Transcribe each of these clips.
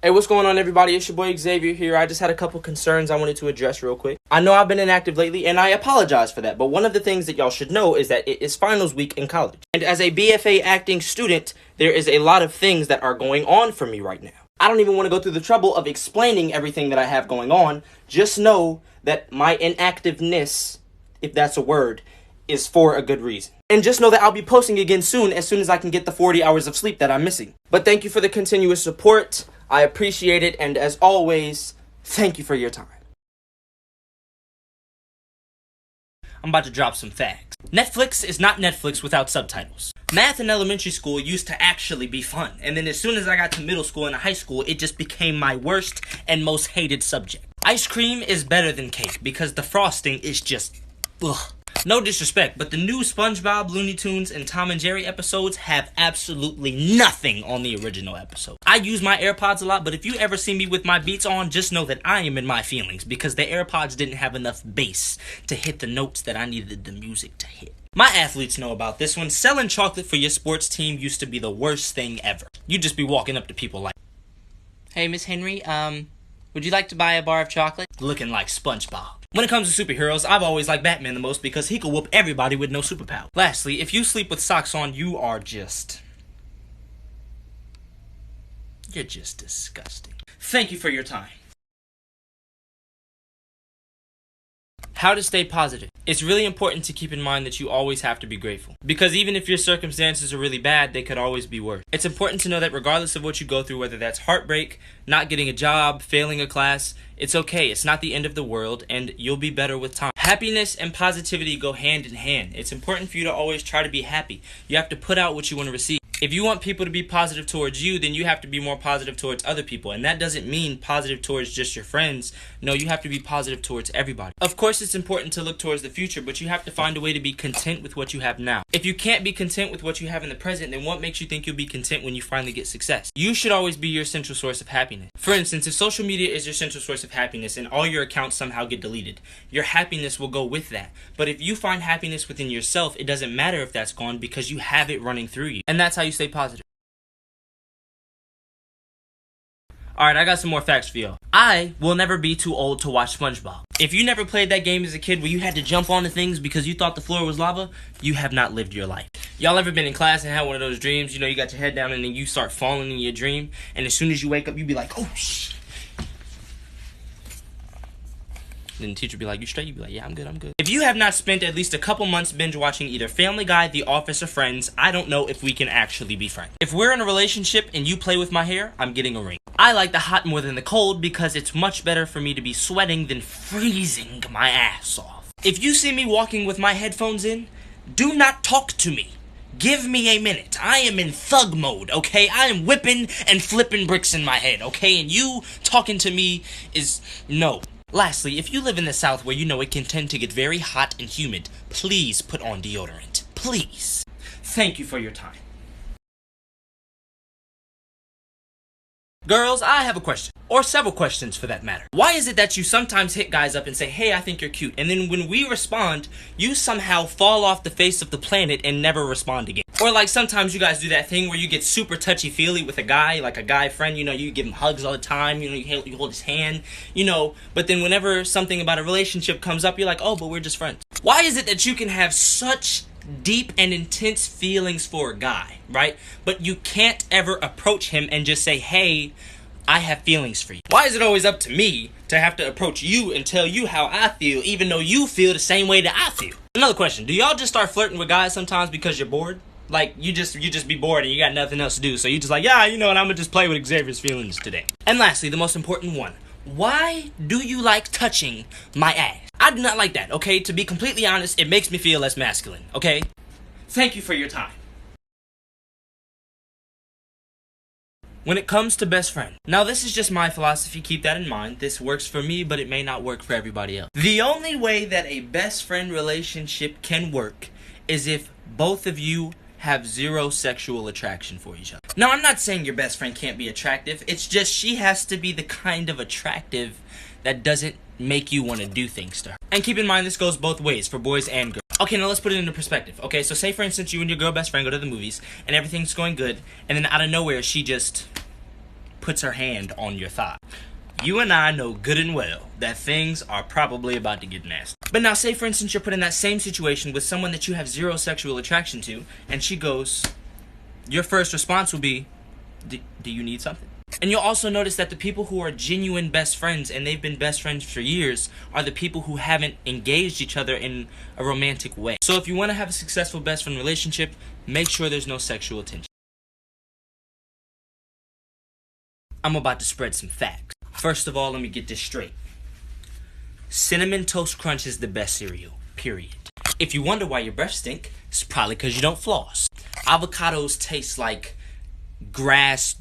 Hey, what's going on, everybody? It's your boy Xavier here. I just had a couple concerns I wanted to address real quick. I know I've been inactive lately, and I apologize for that, but one of the things that y'all should know is that it is finals week in college. And as a BFA acting student, there is a lot of things that are going on for me right now. I don't even want to go through the trouble of explaining everything that I have going on. Just know that my inactiveness, if that's a word, is for a good reason. And just know that I'll be posting again soon as I can get the 40 hours of sleep that I'm missing. But thank you for the continuous support. I appreciate it, and as always, thank you for your time. I'm about to drop some facts. Netflix is not Netflix without subtitles. Math in elementary school used to actually be fun, and then as soon as I got to middle school and high school, it just became my worst and most hated subject. Ice cream is better than cake because the frosting is just ugh. No disrespect, but the new SpongeBob, Looney Tunes, and Tom and Jerry episodes have absolutely nothing on the original episode. I use my AirPods a lot, but if you ever see me with my Beats on, just know that I am in my feelings because the AirPods didn't have enough bass to hit the notes that I needed the music to hit. My athletes know about this one. Selling chocolate for your sports team used to be the worst thing ever. You'd just be walking up to people like, "Hey, Miss Henry, would you like to buy a bar of chocolate?" Looking like SpongeBob. When it comes to superheroes, I've always liked Batman the most because he could whoop everybody with no superpower. Lastly, if you sleep with socks on, you're just disgusting. Thank you for your time. How to stay positive. It's really important to keep in mind that you always have to be grateful. Because even if your circumstances are really bad, they could always be worse. It's important to know that regardless of what you go through, whether that's heartbreak, not getting a job, failing a class, it's okay. It's not the end of the world, and you'll be better with time. Happiness and positivity go hand in hand. It's important for you to always try to be happy. You have to put out what you want to receive. If you want people to be positive towards you, then you have to be more positive towards other people. And that doesn't mean positive towards just your friends. No, you have to be positive towards everybody. Of course, it's important to look towards the future, but you have to find a way to be content with what you have now. If you can't be content with what you have in the present, then what makes you think you'll be content when you finally get success? You should always be your central source of happiness. For instance, if social media is your central source of happiness and all your accounts somehow get deleted, your happiness will go with that. But if you find happiness within yourself, it doesn't matter if that's gone because you have it running through you. And that's how you stay positive. Alright, I got some more facts for y'all. I will never be too old to watch SpongeBob. If you never played that game as a kid where you had to jump onto things because you thought the floor was lava, you have not lived your life. Y'all ever been in class and had one of those dreams, you got your head down and then you start falling in your dream, and as soon as you wake up, you be like, oh shit. Then the teacher be like, "You straight?" You be like, "Yeah, I'm good. If you have not spent at least a couple months binge watching either Family Guy, The Office, or Friends, I don't know if we can actually be friends. If we're in a relationship and you play with my hair, I'm getting a ring. I like the hot more than the cold because it's much better for me to be sweating than freezing my ass off. If you see me walking with my headphones in, do not talk to me. Give me a minute. I am in thug mode, okay? I am whipping and flipping bricks in my head, okay? And you talking to me is no. Lastly, if you live in the South where it can tend to get very hot and humid, please put on deodorant. Please. Thank you for your time. Girls, I have a question. Or several questions for that matter. Why is it that you sometimes hit guys up and say, "Hey, I think you're cute," and then when we respond, you somehow fall off the face of the planet and never respond again? Or like sometimes you guys do that thing where you get super touchy-feely with a guy, like a guy friend, you give him hugs all the time, you hold his hand, but then whenever something about a relationship comes up, you're like, "Oh, but we're just friends." Why is it that you can have such deep and intense feelings for a guy, right? But you can't ever approach him and just say, "Hey, I have feelings for you"? Why is it always up to me to have to approach you and tell you how I feel, even though you feel the same way that I feel? Another question, do y'all just start flirting with guys sometimes because you're bored? Like, you just be bored and you got nothing else to do, so you just like, "Yeah, and I'm gonna just play with Xavier's feelings today." And lastly, the most important one, why do you like touching my ass? I do not like that, okay? To be completely honest, it makes me feel less masculine, okay? Thank you for your time. When it comes to best friend. Now, this is just my philosophy, keep that in mind. This works for me, but it may not work for everybody else. The only way that a best friend relationship can work is if both of you have zero sexual attraction for each other. Now, I'm not saying your best friend can't be attractive. It's just she has to be the kind of attractive that doesn't make you want to do things to her. And keep in mind, this goes both ways for boys and girls. Okay, now let's put it into perspective. Okay, so say for instance you and your girl best friend go to the movies and everything's going good, and then out of nowhere she just puts her hand on your thigh. You and I know good and well that things are probably about to get nasty. But now say for instance you're put in that same situation with someone that you have zero sexual attraction to, and she goes, your first response will be, do you need something? And you'll also notice that the people who are genuine best friends, and they've been best friends for years, are the people who haven't engaged each other in a romantic way. So if you want to have a successful best friend relationship, make sure there's no sexual tension. I'm about to spread some facts. First of all, let me get this straight. Cinnamon Toast Crunch is the best cereal, period. If you wonder why your breath stink, it's probably because you don't floss. Avocados taste like grass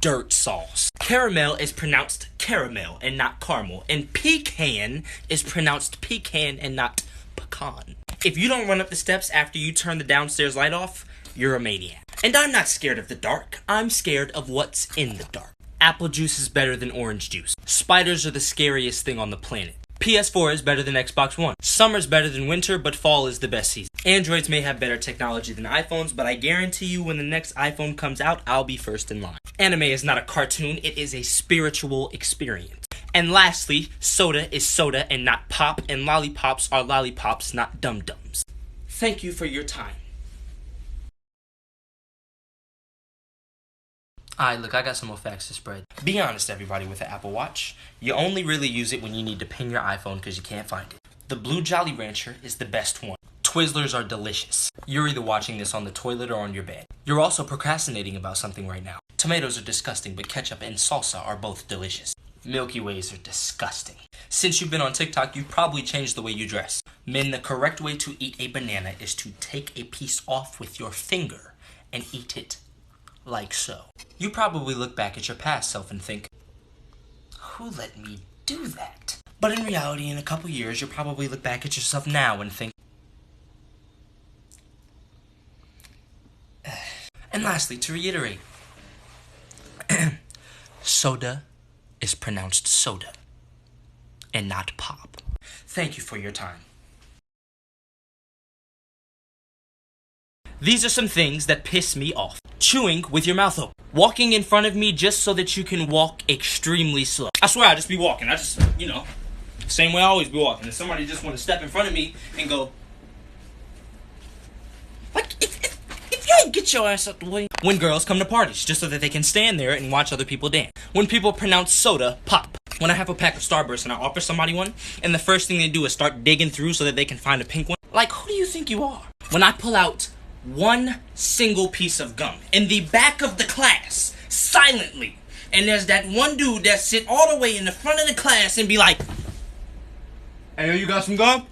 dirt sauce. Caramel is pronounced caramel and not caramel. And pecan is pronounced pecan and not pecan. If you don't run up the steps after you turn the downstairs light off, you're a maniac. And I'm not scared of the dark. I'm scared of what's in the dark. Apple juice is better than orange juice. Spiders are the scariest thing on the planet. PS4 is better than Xbox One. Summer's better than winter, but fall is the best season. Androids may have better technology than iPhones, but I guarantee you when the next iPhone comes out, I'll be first in line. Anime is not a cartoon, it is a spiritual experience. And lastly, soda is soda and not pop, and lollipops are lollipops, not dum-dums. Thank you for your time. Alright, look, I got some more facts to spread. Be honest, everybody, with the Apple Watch. You only really use it when you need to ping your iPhone because you can't find it. The Blue Jolly Rancher is the best one. Twizzlers are delicious. You're either watching this on the toilet or on your bed. You're also procrastinating about something right now. Tomatoes are disgusting, but ketchup and salsa are both delicious. Milky Ways are disgusting. Since you've been on TikTok, you've probably changed the way you dress. Men, the correct way to eat a banana is to take a piece off with your finger and eat it like so. You probably look back at your past self and think, who let me do that? But in reality, in a couple years, you'll probably look back at yourself now and think, and lastly, to reiterate, soda is pronounced soda and not pop. Thank you for your time. These are some things that piss me off. Chewing with your mouth open. Walking in front of me just so that you can walk extremely slow. I swear I just be walking. Same way I always be walking. And somebody just want to step in front of me and go, like, if you ain't get your ass out the way. When girls come to parties just so that they can stand there and watch other people dance. When people pronounce soda pop. When I have a pack of Starburst and I offer somebody one, and the first thing they do is start digging through so that they can find a pink one. Like, who do you think you are? When I pull out one single piece of gum in the back of the class, silently, and there's that one dude that sit all the way in the front of the class and be like, hey, you got some gum?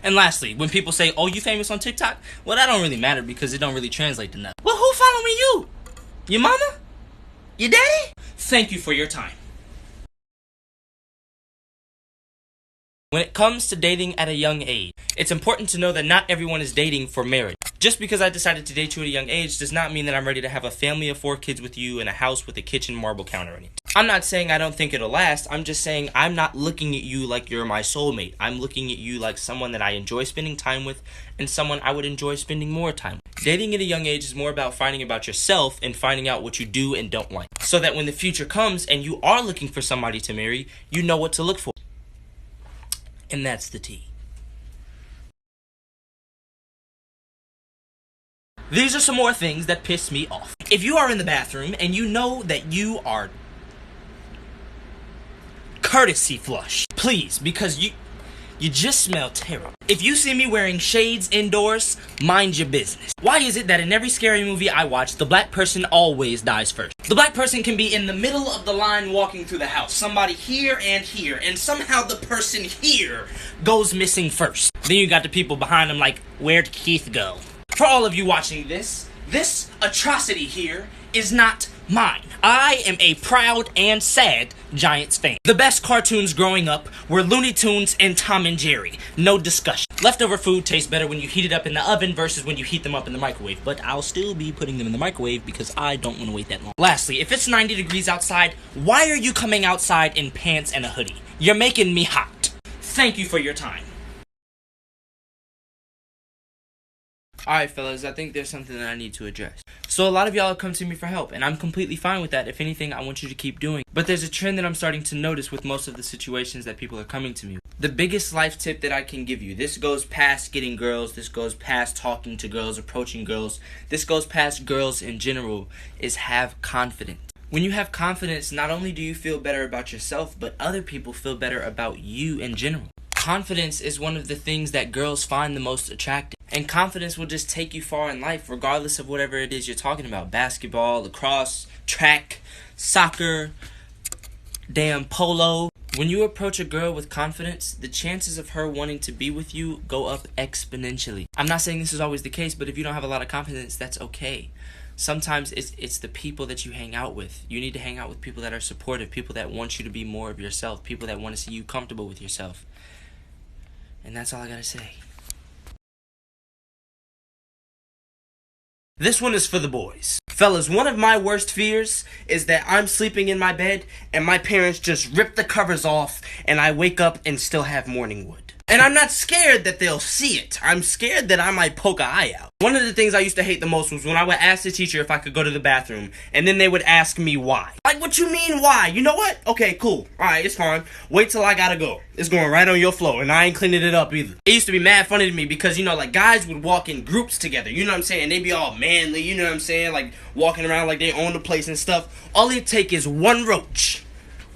And lastly, when people say, oh, you famous on TikTok? Well, that don't really matter because it don't really translate to nothing. Well, who following you? Your mama? Your daddy? Thank you for your time. When it comes to dating at a young age, it's important to know that not everyone is dating for marriage. Just because I decided to date you at a young age does not mean that I'm ready to have a family of 4 kids with you and a house with a kitchen marble counter in it. I'm not saying I don't think it'll last, I'm just saying I'm not looking at you like you're my soulmate. I'm looking at you like someone that I enjoy spending time with and someone I would enjoy spending more time with. Dating at a young age is more about finding about yourself and finding out what you do and don't like. So that when the future comes and you are looking for somebody to marry, you know what to look for. And that's the tea. These are some more things that piss me off. If you are in the bathroom and you know that you are courtesy flush, please, because you just smell terrible. If you see me wearing shades indoors, mind your business. Why is it that in every scary movie I watch, the black person always dies first? The black person can be in the middle of the line walking through the house, somebody here, and somehow the person here goes missing first. Then you got the people behind them like, where'd Keith go? For all of you watching this atrocity here is not mine. I am a proud and sad Giants fan. The best cartoons growing up were Looney Tunes and Tom and Jerry. No discussion. Leftover food tastes better when you heat it up in the oven versus when you heat them up in the microwave. But I'll still be putting them in the microwave because I don't want to wait that long. Lastly, if it's 90 degrees outside, why are you coming outside in pants and a hoodie? You're making me hot. Thank you for your time. Alright, fellas, I think there's something that I need to address. So a lot of y'all have come to me for help, and I'm completely fine with that. If anything, I want you to keep doing. But there's a trend that I'm starting to notice with most of the situations that people are coming to me. The biggest life tip that I can give you, this goes past getting girls, this goes past talking to girls, approaching girls, this goes past girls in general, is have confidence. When you have confidence, not only do you feel better about yourself, but other people feel better about you in general. Confidence is one of the things that girls find the most attractive. And confidence will just take you far in life, regardless of whatever it is you're talking about. Basketball, lacrosse, track, soccer, damn polo. When you approach a girl with confidence, the chances of her wanting to be with you go up exponentially. I'm not saying this is always the case, but if you don't have a lot of confidence, that's okay. Sometimes it's the people that you hang out with. You need to hang out with people that are supportive, people that want you to be more of yourself, people that want to see you comfortable with yourself. And that's all I gotta say. This one is for the boys. Fellas, one of my worst fears is that I'm sleeping in my bed and my parents just rip the covers off and I wake up and still have morning wood. And I'm not scared that they'll see it. I'm scared that I might poke an eye out. One of the things I used to hate the most was when I would ask the teacher if I could go to the bathroom, and then they would ask me why. Like, what you mean why? You know what? Okay, cool. Alright, it's fine. Wait till I gotta go. It's going right on your floor, and I ain't cleaning it up either. It used to be mad funny to me because, you know, like, guys would walk in groups together. You know what I'm saying? They'd be all manly, you know what I'm saying? Like, walking around like they own the place and stuff. All it take is one roach.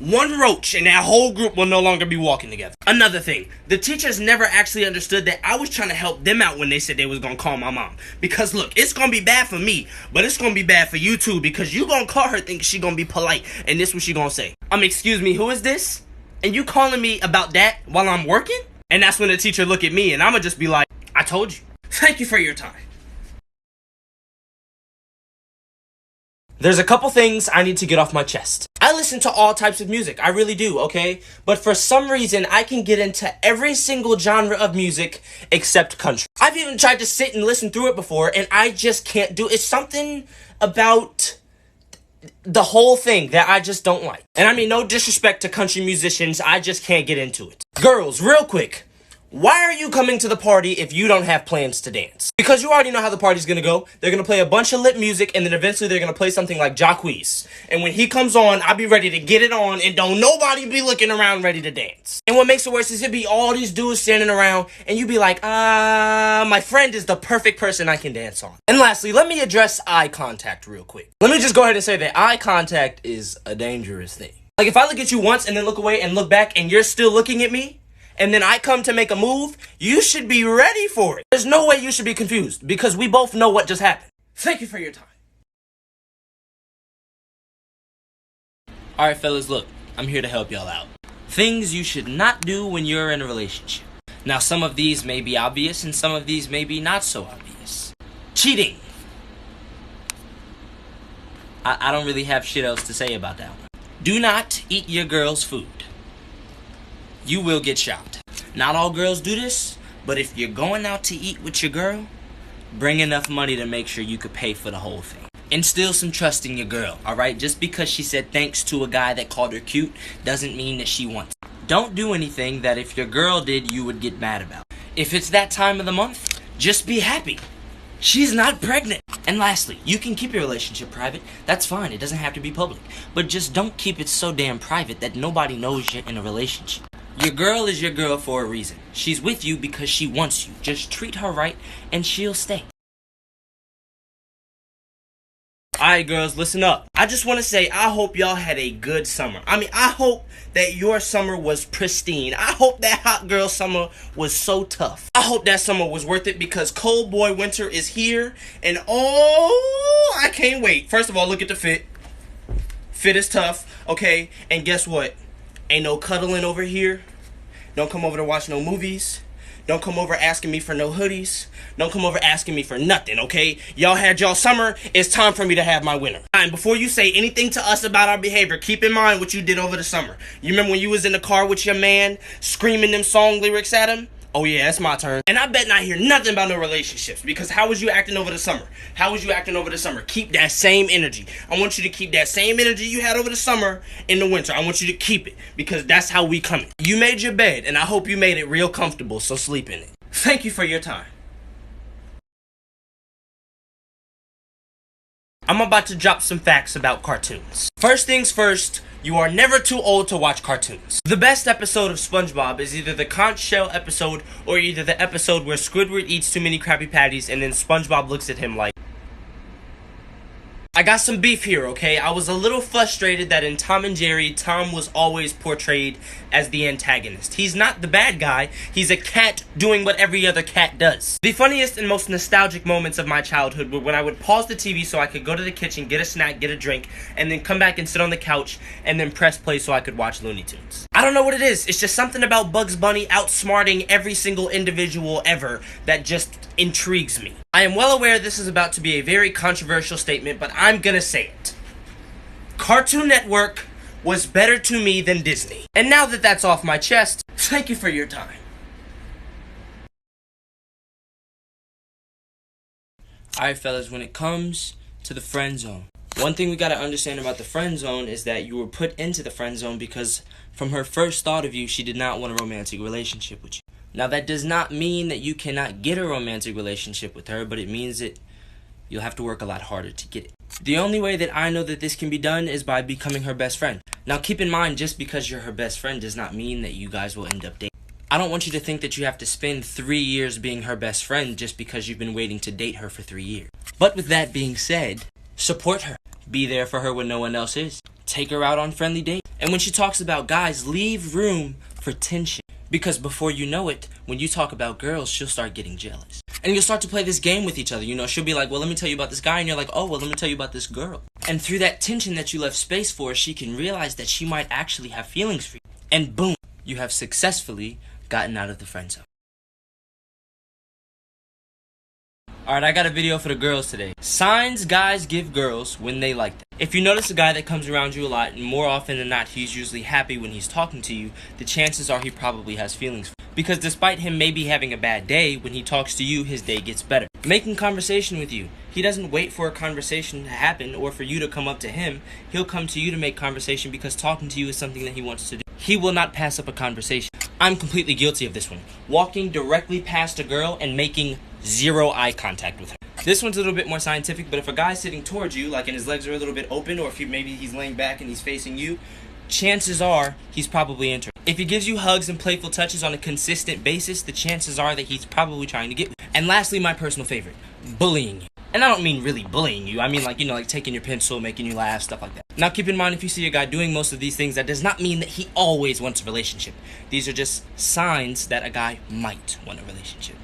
One roach and that whole group will no longer be walking together. Another thing, the teachers never actually understood that I was trying to help them out when they said they was gonna call my mom. Because look, it's gonna be bad for me, but it's gonna be bad for you too, because you gonna call her thinking she gonna be polite, and this what she gonna say. Excuse me, who is this? And you calling me about that while I'm working? And that's when the teacher look at me and I'ma just be like, I told you. Thank you for your time. There's a couple things I need to get off my chest. I listen to all types of music, I really do, okay? But for some reason, I can get into every single genre of music except country. I've even tried to sit and listen through it before, and I just can't do it. It's something about the whole thing that I just don't like. And I mean, no disrespect to country musicians, I just can't get into it. Girls, real quick. Why are you coming to the party if you don't have plans to dance? Because you already know how the party's gonna go. They're gonna play a bunch of lit music, and then eventually they're gonna play something like Jacquees. And when he comes on, I'll be ready to get it on, and don't nobody be looking around ready to dance. And what makes it worse is it be all these dudes standing around, and you be like, my friend is the perfect person I can dance on. And lastly, let me address eye contact real quick. Let me just go ahead and say that eye contact is a dangerous thing. Like, if I look at you once and then look away and look back, and you're still looking at me, and then I come to make a move, you should be ready for it. There's no way you should be confused, because we both know what just happened. Thank you for your time. Alright, fellas, look, I'm here to help y'all out. Things you should not do when you're in a relationship. Now, some of these may be obvious, and some of these may be not so obvious. Cheating. I don't really have shit else to say about that one. Do not eat your girl's food. You will get shot. Not all girls do this, but if you're going out to eat with your girl, bring enough money to make sure you could pay for the whole thing. Instill some trust in your girl, alright? Just because she said thanks to a guy that called her cute doesn't mean that she wants it. Don't do anything that if your girl did, you would get mad about. If it's that time of the month, just be happy. She's not pregnant. And lastly, you can keep your relationship private. That's fine, it doesn't have to be public. But just don't keep it so damn private that nobody knows you're in a relationship. Your girl is your girl for a reason. She's with you because she wants you. Just treat her right and she'll stay. Alright girls, listen up. I just want to say I hope y'all had a good summer. I hope that your summer was pristine. I hope that hot girl summer was so tough. I hope that summer was worth it because cold boy winter is here. And oh, I can't wait. First of all, look at the fit. Fit is tough, okay? And guess what? Ain't no cuddling over here. Don't come over to watch no movies. Don't come over asking me for no hoodies. Don't come over asking me for nothing, okay? Y'all had y'all summer. It's time for me to have my winter. And before you say anything to us about our behavior, keep in mind what you did over the summer. You remember when you was in the car with your man, screaming them song lyrics at him? Oh yeah, it's my turn. And I bet not hear nothing about no relationships, because how was you acting over the summer? How was you acting over the summer? Keep that same energy. I want you to keep that same energy you had over the summer in the winter. I want you to keep it, because that's how we coming. You made your bed, and I hope you made it real comfortable, so sleep in it. Thank you for your time. I'm about to drop some facts about cartoons. First things first, you are never too old to watch cartoons. The best episode of SpongeBob is either the conch shell episode or either the episode where Squidward eats too many Krabby Patties and then SpongeBob looks at him like, I got some beef here, okay? I was a little frustrated that in Tom and Jerry, Tom was always portrayed as the antagonist. He's not the bad guy. He's a cat doing what every other cat does. The funniest and most nostalgic moments of my childhood were when I would pause the TV so I could go to the kitchen, get a snack, get a drink, and then come back and sit on the couch and then press play so I could watch Looney Tunes. I don't know what it is. It's just something about Bugs Bunny outsmarting every single individual ever that just intrigues me. I am well aware this is about to be a very controversial statement, but I'm gonna say it. Cartoon Network was better to me than Disney. And now that that's off my chest, thank you for your time. Alright fellas, when it comes to the friend zone, one thing we gotta understand about the friend zone is that you were put into the friend zone because from her first thought of you, she did not want a romantic relationship with you. Now that does not mean that you cannot get a romantic relationship with her, but it means that you'll have to work a lot harder to get it. The only way that I know that this can be done is by becoming her best friend. Now keep in mind, just because you're her best friend does not mean that you guys will end up dating. I don't want you to think that you have to spend 3 years being her best friend just because you've been waiting to date her for 3 years. But with that being said, support her. Be there for her when no one else is. Take her out on friendly dates. And when she talks about guys, leave room for tension. Because before you know it, when you talk about girls, she'll start getting jealous. And you'll start to play this game with each other. You know, she'll be like, well, let me tell you about this guy. And you're like, oh, well, let me tell you about this girl. And through that tension that you left space for, she can realize that she might actually have feelings for you. And boom, you have successfully gotten out of the friend zone. Alright, I got a video for the girls today. Signs guys give girls when they like them. If you notice a guy that comes around you a lot, and more often than not he's usually happy when he's talking to you, the chances are he probably has feelings for you. Because despite him maybe having a bad day, when he talks to you, his day gets better. Making conversation with you. He doesn't wait for a conversation to happen or for you to come up to him. He'll come to you to make conversation because talking to you is something that he wants to do. He will not pass up a conversation. I'm completely guilty of this one. Walking directly past a girl and making zero eye contact with her. This one's a little bit more scientific, but if a guy's sitting towards you, like and his legs are a little bit open, or if maybe he's laying back and he's facing you, chances are he's probably interested. If he gives you hugs and playful touches on a consistent basis, the chances are that he's probably trying to get with you. And lastly, my personal favorite, bullying you. And I don't mean really bullying you. I mean like, you know, like taking your pencil, making you laugh, stuff like that. Now keep in mind, if you see a guy doing most of these things, that does not mean that he always wants a relationship. These are just signs that a guy might want a relationship.